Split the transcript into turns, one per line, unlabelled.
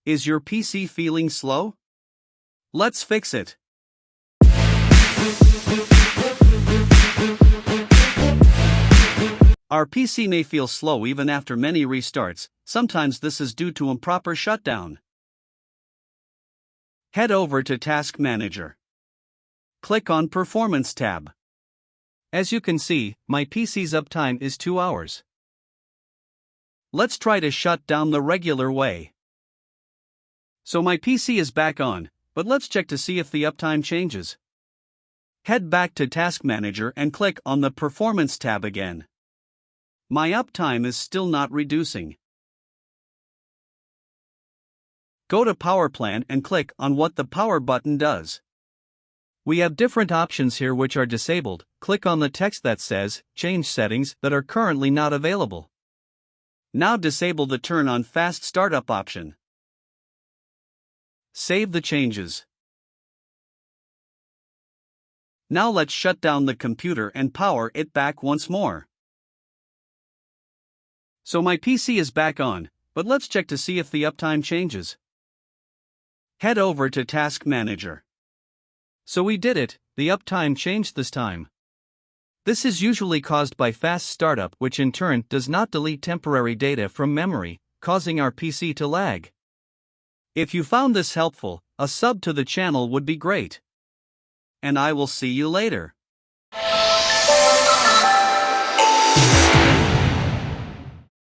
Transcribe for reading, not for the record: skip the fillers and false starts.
Is your PC feeling slow? Let's fix it. Our PC may feel slow even after many restarts. Sometimes this is due to improper shutdown. Head over to Task Manager. Click on Performance tab. As you can see, my PC's uptime is 2 hours. Let's try to shut down the regular way. So my PC is back on, but let's check to see if the uptime changes. Head back to Task Manager and click on the Performance tab again. My uptime is still not reducing. Go to Power Plan and click on what the power button does. We have different options here which are disabled. Click on the text that says, Change settings that are currently not available. Now disable the Turn on Fast Startup option. Save the changes. Now let's shut down the computer and power it back once more. So my PC is back on, but let's check to see if the uptime changes. Head over to Task Manager. So we did it, the uptime changed this time. This is usually caused by fast startup, which in turn does not delete temporary data from memory, causing our PC to lag. If you found this helpful, a sub to the channel would be great. And I will see you later.